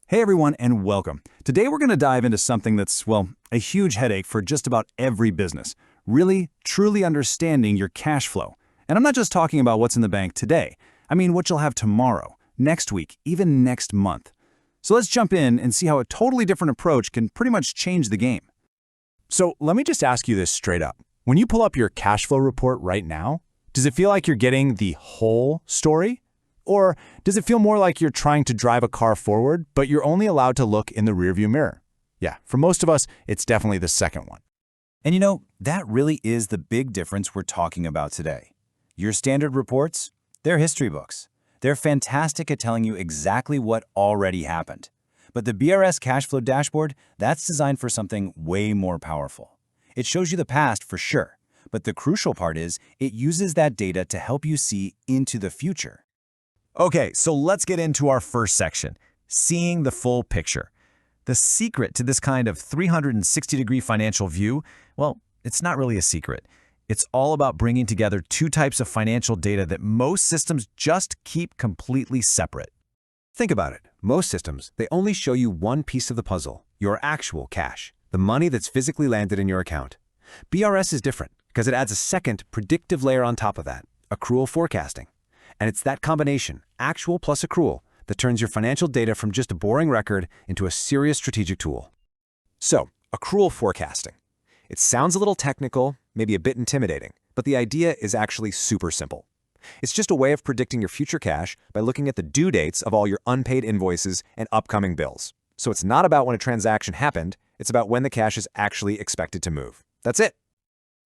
Hey everyone, and welcome. Today we're going to dive into something that's, well, a huge headache for just about every business. Really, truly understanding your cash flow. And I'm not just talking about what's in the bank today. I mean what you'll have tomorrow, next week, even next month. So let's jump in and see how a totally different approach can pretty much change the game. So let me just ask you this straight up. When you pull up your cash flow report right now, does it feel like you're getting the whole story? Or does it feel more like you're trying to drive a car forward, but you're only allowed to look in the rearview mirror? Yeah, for most of us, it's definitely the second one. And you know, that really is the big difference we're talking about today. Your standard reports, they're history books. They're fantastic at telling you exactly what already happened. But the BRS Cash Flow Dashboard, that's designed for something way more powerful. It shows you the past for sure, but the crucial part is it uses that data to help you see into the future. Okay, so let's get into our first section, seeing the full picture. The secret to this kind of 360-degree financial view, well, it's not really a secret. It's all about bringing together two types of financial data that most systems just keep completely separate. Think about it. Most systems, they only show you one piece of the puzzle, your actual cash, the money that's physically landed in your account. BRS is different because it adds a second predictive layer on top of that, accrual forecasting. And it's that combination, actual plus accrual, that turns your financial data from just a boring record into a serious strategic tool. So, accrual forecasting. It sounds a little technical, maybe a bit intimidating, but the idea is actually super simple. It's just a way of predicting your future cash by looking at the due dates of all your unpaid invoices and upcoming bills. So it's not about when a transaction happened, it's about when the cash is actually expected to move. That's it.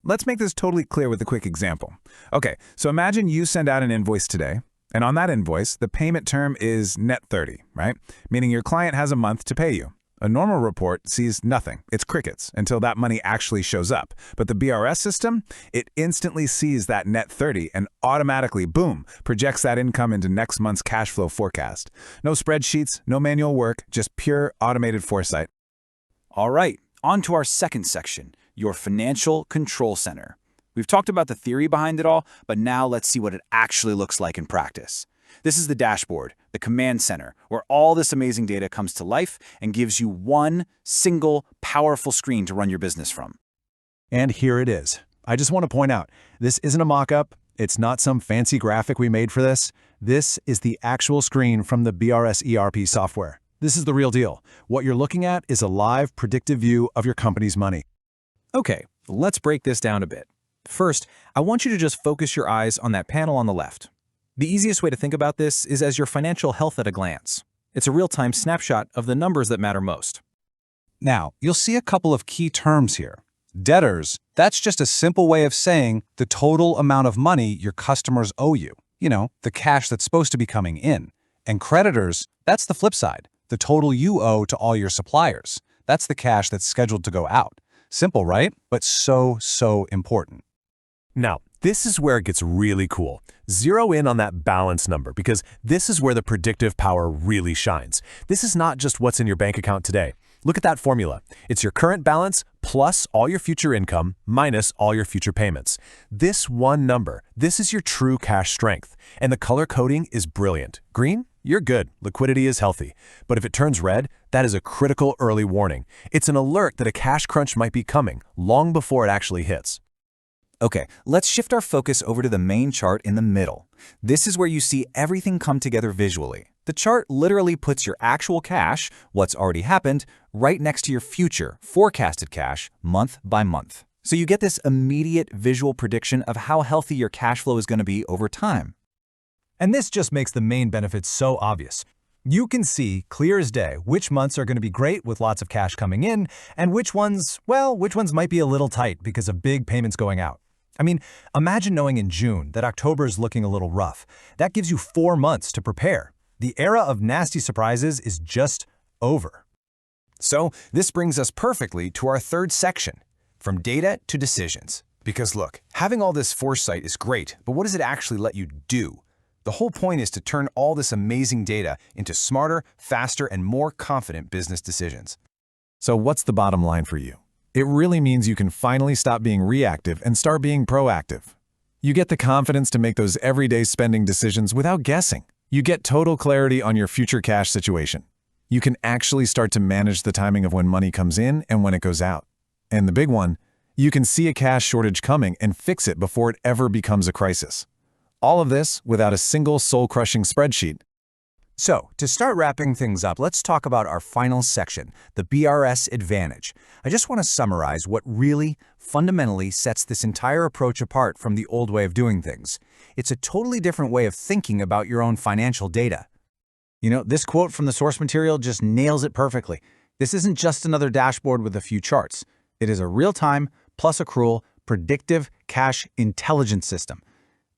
Let's make this totally clear with a quick example. Okay, so imagine you send out an invoice today, and on that invoice, the payment term is net 30, right? Meaning your client has a month to pay you. A normal report sees nothing. It's crickets until that money actually shows up. But the BRS system, it instantly sees that net 30 and automatically, boom, projects that income into next month's cash flow forecast. No spreadsheets, no manual work, just pure automated foresight. All right, on to our second section, your financial control center. We've talked about the theory behind it all, but now let's see what it actually looks like in practice. This is the dashboard, the command center, where all this amazing data comes to life and gives you one single powerful screen to run your business from. And here it is. I just want to point out, this isn't a mock-up. It's not some fancy graphic we made for this. This is the actual screen from the BRS ERP software. This is the real deal. What you're looking at is a live, predictive view of your company's money. Okay, let's break this down a bit. First, I want you to just focus your eyes on that panel on the left. The easiest way to think about this is as your financial health at a glance. It's a real-time snapshot of the numbers that matter most. Now, you'll see a couple of key terms here. Debtors, that's just a simple way of saying the total amount of money your customers owe you. You know, the cash that's supposed to be coming in. And creditors, that's the flip side, the total you owe to all your suppliers. That's the cash that's scheduled to go out. Simple, right? But so important. Now, this is where it gets really cool. Zero in on that balance number because this is where the predictive power really shines. This is not just what's in your bank account today. Look at that formula. It's your current balance plus all your future income minus all your future payments. This one number, this is your true cash strength. And the color coding is brilliant. Green? You're good. Liquidity is healthy. But if it turns red, that is a critical early warning. It's an alert that a cash crunch might be coming long before it actually hits. Okay, let's shift our focus over to the main chart in the middle. This is where you see everything come together visually. The chart literally puts your actual cash, what's already happened, right next to your future, forecasted cash, month by month. So you get this immediate visual prediction of how healthy your cash flow is going to be over time. And this just makes the main benefits so obvious. You can see, clear as day, which months are going to be great with lots of cash coming in, and which ones might be a little tight because of big payments going out. I mean, imagine knowing in June that October is looking a little rough. That gives you 4 months to prepare. The era of nasty surprises is just over. So this brings us perfectly to our third section, from data to decisions. Because look, having all this foresight is great, but what does it actually let you do? The whole point is to turn all this amazing data into smarter, faster, and more confident business decisions. So what's the bottom line for you? It really means you can finally stop being reactive and start being proactive. You get the confidence to make those everyday spending decisions without guessing. You get total clarity on your future cash situation. You can actually start to manage the timing of when money comes in and when it goes out. And the big one, you can see a cash shortage coming and fix it before it ever becomes a crisis. All of this without a single soul-crushing spreadsheet. So, to start wrapping things up, let's talk about our final section, the BRS Advantage. I just want to summarize what really, fundamentally sets this entire approach apart from the old way of doing things. It's a totally different way of thinking about your own financial data. You know, this quote from the source material just nails it perfectly. This isn't just another dashboard with a few charts. It is a real-time, plus accrual, predictive cash intelligence system.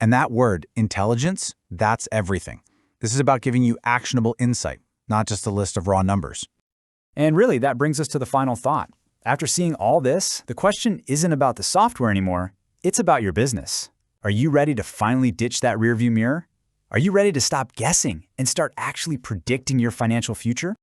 And that word, intelligence, that's everything. This is about giving you actionable insight, not just a list of raw numbers. And really, that brings us to the final thought. After seeing all this, the question isn't about the software anymore, it's about your business. Are you ready to finally ditch that rearview mirror? Are you ready to stop guessing and start actually predicting your financial future?